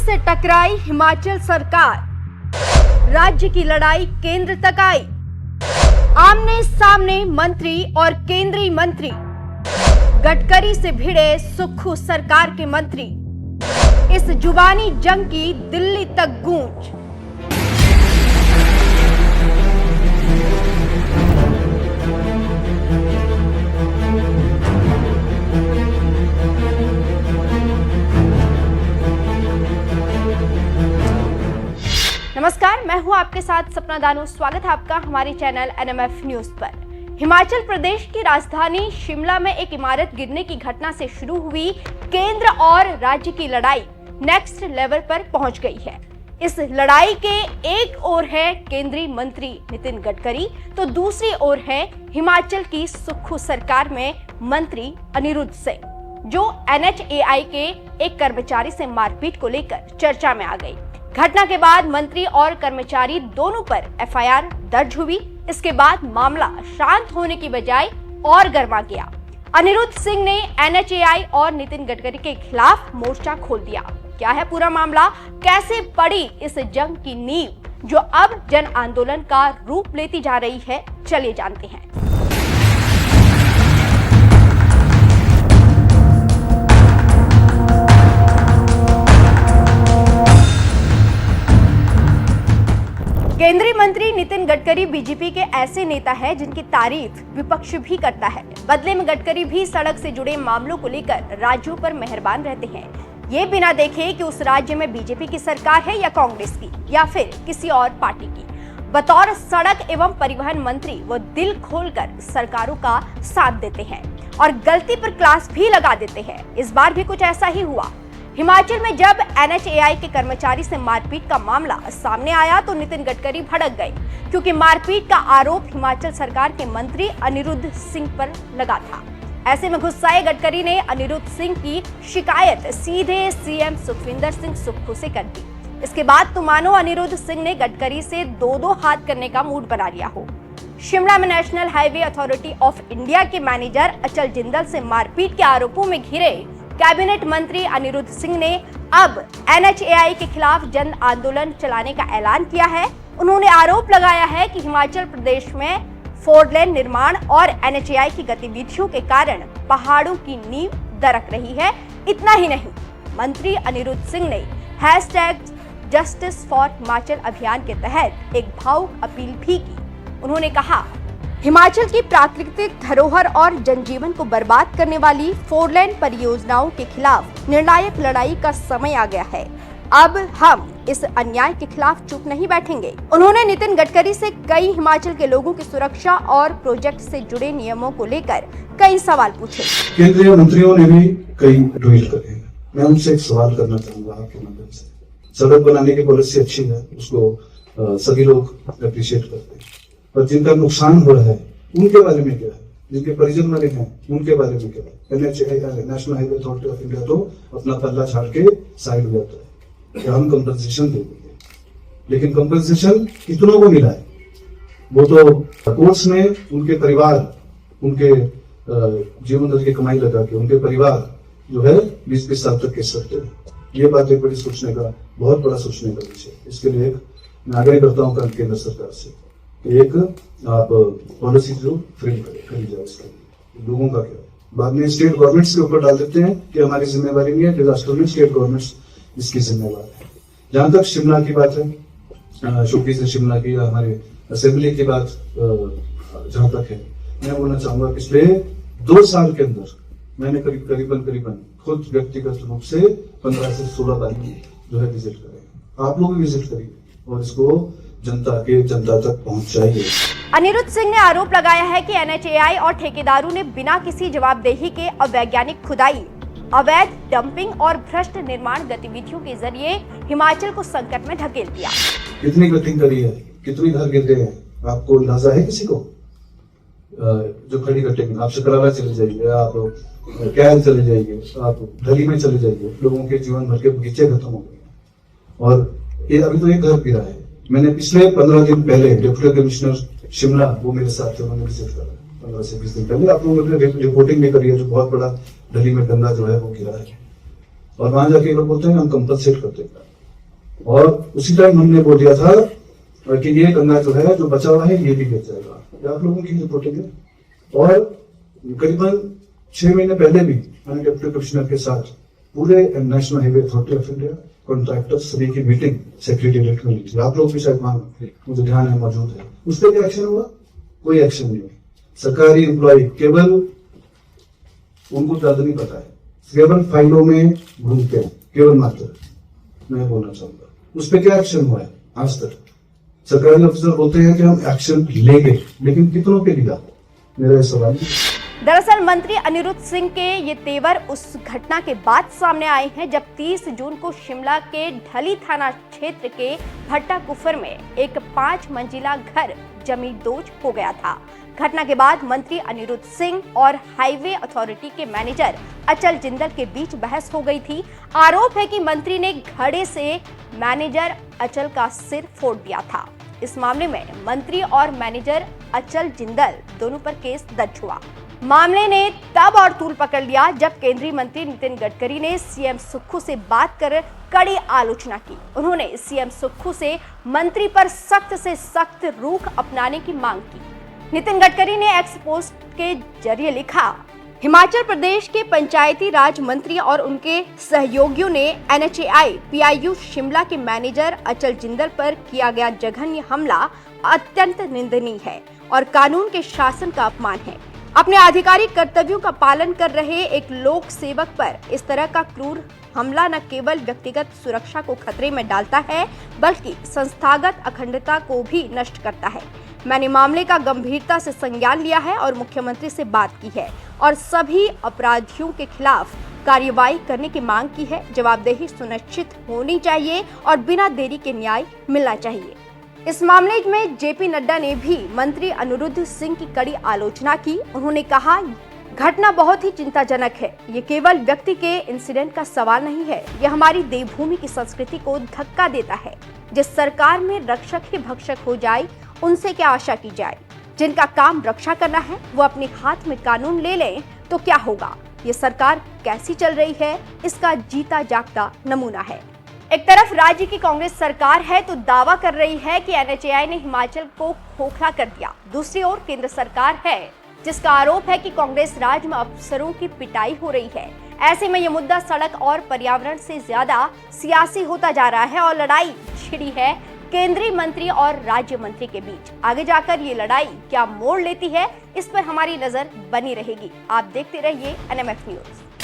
से टकराई हिमाचल सरकार, राज्य की लड़ाई केंद्र तक आई। आमने सामने मंत्री और केंद्रीय मंत्री, गडकरी से भिड़े सुक्खू सरकार के मंत्री। इस जुबानी जंग की दिल्ली तक गूंज। नमस्कार, मैं हूं आपके साथ सपना दानू। स्वागत है आपका हमारे चैनल NMF न्यूज पर। हिमाचल प्रदेश की राजधानी शिमला में एक इमारत गिरने की घटना से शुरू हुई केंद्र और राज्य की लड़ाई नेक्स्ट लेवल पर पहुंच गई है। इस लड़ाई के एक ओर है केंद्रीय मंत्री नितिन गडकरी, तो दूसरी ओर है हिमाचल की सुक्खू सरकार में मंत्री अनिरुद्ध सिंह, जो NHAI के एक कर्मचारी से मारपीट को लेकर चर्चा में आ गई। घटना के बाद मंत्री और कर्मचारी दोनों पर FIR दर्ज हुई। इसके बाद मामला शांत होने की बजाय और गर्मा गया। अनिरुद्ध सिंह ने NHAI और नितिन गडकरी के खिलाफ मोर्चा खोल दिया। क्या है पूरा मामला, कैसे पड़ी इस जंग की नींव जो अब जन आंदोलन का रूप लेती जा रही है, चलिए जानते हैं। केंद्रीय मंत्री नितिन गडकरी बीजेपी के ऐसे नेता हैं जिनकी तारीफ विपक्ष भी करता है। बदले में गडकरी भी सड़क से जुड़े मामलों को लेकर राज्यों पर मेहरबान रहते हैं, ये बिना देखे कि उस राज्य में बीजेपी की सरकार है या कांग्रेस की या फिर किसी और पार्टी की। बतौर सड़क एवं परिवहन मंत्री वो दिल खोलकर सरकारों का साथ देते हैं और गलती पर क्लास भी लगा देते हैं। इस बार भी कुछ ऐसा ही हुआ। हिमाचल में जब NHAI के कर्मचारी से मारपीट का मामला सामने आया तो नितिन गडकरी भड़क गए, क्योंकि मारपीट का आरोप हिमाचल सरकार के मंत्री अनिरुद्ध सिंह पर लगा था। ऐसे में गुस्साए गडकरी ने अनिरुद्ध सिंह की शिकायत सीधे CM सुखविंदर सिंह सुक्खू से कर दी। इसके बाद तो मानो अनिरुद्ध सिंह ने गडकरी से दो हाथ करने का मूड बना लिया हो। शिमला में national highway authority of India के मैनेजर अचल जिंदल से मारपीट के आरोपों में घिरे कैबिनेट मंत्री अनिरुद्ध सिंह ने अब NHAI के खिलाफ जन आंदोलन चलाने का ऐलान किया है। उन्होंने आरोप लगाया है कि हिमाचल प्रदेश में 4 लेन निर्माण और NHAI की गतिविधियों के कारण पहाड़ों की नींव दरक रही है। इतना ही नहीं, मंत्री अनिरुद्ध सिंह ने #जस्टिस फॉर हिमाचल अभियान के तहत एक भावुक अपील भी की। उन्होंने कहा, हिमाचल की प्राकृतिक धरोहर और जनजीवन को बर्बाद करने वाली 4 लेन परियोजनाओं के खिलाफ निर्णायक लड़ाई का समय आ गया है। अब हम इस अन्याय के खिलाफ चुप नहीं बैठेंगे। उन्होंने नितिन गडकरी से कई हिमाचल के लोगों की सुरक्षा और प्रोजेक्ट से जुड़े नियमों को लेकर कई सवाल पूछे। केंद्रीय मंत्रियों ने भी कई ट्वीट करे। मैं उनसे एक सवाल करना चाहूंगा आपके माध्यम से। सड़क बनाने की पॉलिसी अच्छी है, उसको सभी लोग अप्रिशिएट करते हैं, पर जिनका नुकसान हो रहा है उनके बारे में क्या है? जिनके परिजन वाले हैं उनके बारे में क्या है? NHAI national highway authority of India तो अपना पल्ला छाड़ के साइड हो जाता है कि हम कंपनसेशन देंगे, लेकिन कंपनसेशन कितनों को मिला है? वो तो कोर्ट्स ने उनके परिवार, उनके जीवन भर की कमाई लगा के उनके परिवार जो है 20-20 साल तक केस करते हैं। ये बात एक बड़ी सोचने का, बहुत बड़ा सोचने का विषय। इसके लिए मैं आग्रह करता हूँ केंद्र सरकार से, एक आप पॉलिसी जो फ्रेम करी जाए, इसके लोगों का क्या। बाद में स्टेट गवर्नमेंट्स के ऊपर डाल देते हैं कि हमारी जिम्मेवारी नहीं है, डिजास्टर में स्टेट गवर्नमेंट्ट इसकी जिम्मेवार है। जहां तक शिमला की बात है, शोकी से शिमला की, हमारे असेंबली की बात जहां तक है, मैं बोलना चाहूंगा पिछले 2 साल के अंदर मैंने करीबन खुद व्यक्तिगत रूप से 15 से 16 बार जो है विजिट करे। आप लोग भी विजिट करिए और इसको जनता तक पहुंचाइए। अनिरुद्ध सिंह ने आरोप लगाया है कि NHAI और ठेकेदारों ने बिना किसी जवाबदेही के अवैज्ञानिक खुदाई, अवैध डंपिंग और भ्रष्ट निर्माण गतिविधियों के जरिए हिमाचल को संकट में धकेल दिया। कितनी कटिंग करी है, कितनी घर गिर गए हैं, आपको अंदाजा है किसी को? जो खड़ी कटिंग, आप शकराला चले जाइए, आप कैल चले जाइए, आप ढली में चले जाइए, लोगों के जीवन भर के बगीचे खत्म हो गए। और ये अभी तो एक घर गिरा है। मैंने पिछले 15 दिन पहले डिप्टी कमिश्नर शिमला, वो मेरे साथ थे, उन्होंने विजिट करा 15 से 20 दिन पहले। आप लोगों ने रिपोर्टिंग भी करी है, जो बहुत बड़ा ढली में गंदा जो है वो गिरा है। और वहां जाके लोग बोलते हैं हम कंपनसेट करते हैं। और उसी टाइम हमने बोल दिया था कि ये गन्ना जो है जो बचा हुआ है ये भी गिर जाएगा। ये आप लोगों की रिपोर्टिंग है। और करीबन 6 महीने पहले भी मैंने डिप्टी कमिश्नर के साथ पूरे national highway authority of India contractor सभी की मीटिंग सेक्रेटेरिएट में ली थी। आप लोग भी शायद मुझे ध्यान है मौजूद है। उस पर क्या एक्शन हुआ? कोई एक्शन नहीं। सरकारी एम्प्लॉय केवल उनको दर्द नहीं पता है, केवल फाइलों में घूमते हैं, केवल मात्र मैं बोलना चाहूंगा उस पर क्या एक्शन हुआ है? आज तक सरकारी अफसर बोलते हैं कि हम एक्शन लेंगे, लेकिन कितनों पे लिया? मेरा सवाल है। दरअसल मंत्री अनिरुद्ध सिंह के ये तेवर उस घटना के बाद सामने आए हैं जब 30 जून को शिमला के ढली थाना क्षेत्र के भट्टा कुफर में एक 5 मंजिला घर जमींदोज हो गया था। घटना के बाद मंत्री अनिरुद्ध सिंह और हाईवे अथॉरिटी के मैनेजर अचल जिंदल के बीच बहस हो गई थी। आरोप है कि मंत्री ने घड़े से मैनेजर अचल का सिर फोड़ दिया था। इस मामले में मंत्री और मैनेजर अचल जिंदल दोनों पर केस दर्ज हुआ। मामले ने तब और तूल पकड़ लिया जब केंद्रीय मंत्री नितिन गडकरी ने सीएम सुक्खू से बात कर कड़ी आलोचना की। उन्होंने सीएम सुक्खू से मंत्री पर सख्त से सख्त रुख अपनाने की मांग की। नितिन गडकरी ने एक्स पोस्ट के जरिए लिखा, हिमाचल प्रदेश के पंचायती राज मंत्री और उनके सहयोगियों ने एनएचएआई पीआईयू शिमला के मैनेजर अचल जिंदल पर किया गया जघन्य हमला अत्यंत निंदनीय है और कानून के शासन का अपमान है। अपने आधिकारिक कर्तव्यों का पालन कर रहे एक लोक सेवक पर इस तरह का क्रूर हमला न केवल व्यक्तिगत सुरक्षा को खतरे में डालता है बल्कि संस्थागत अखंडता को भी नष्ट करता है। मैंने मामले का गंभीरता से संज्ञान लिया है और मुख्यमंत्री से बात की है और सभी अपराधियों के खिलाफ कार्रवाई करने की मांग की है। जवाबदेही सुनिश्चित होनी चाहिए और बिना देरी के न्याय मिलना चाहिए। इस मामले में जेपी नड्डा ने भी मंत्री अनिरुद्ध सिंह की कड़ी आलोचना की। उन्होंने कहा, घटना बहुत ही चिंताजनक है। ये केवल व्यक्ति के इंसिडेंट का सवाल नहीं है, यह हमारी देवभूमि की संस्कृति को धक्का देता है। जिस सरकार में रक्षक ही भक्षक हो जाए, उनसे क्या आशा की जाए? जिनका काम रक्षा करना है वो अपने हाथ में कानून ले लें तो क्या होगा? ये सरकार कैसी चल रही है, इसका जीता जागता नमूना है। एक तरफ राज्य की कांग्रेस सरकार है तो दावा कर रही है कि एनएचएआई ने हिमाचल को खोखला कर दिया। दूसरी ओर केंद्र सरकार है जिसका आरोप है कि कांग्रेस राज में अफसरों की पिटाई हो रही है। ऐसे में ये मुद्दा सड़क और पर्यावरण से ज्यादा सियासी होता जा रहा है और लड़ाई छिड़ी है केंद्रीय मंत्री और राज्य मंत्री के बीच। आगे जाकर ये लड़ाई क्या मोड़ लेती है, इस पर हमारी नजर बनी रहेगी। आप देखते रहिए एनएमएफ न्यूज।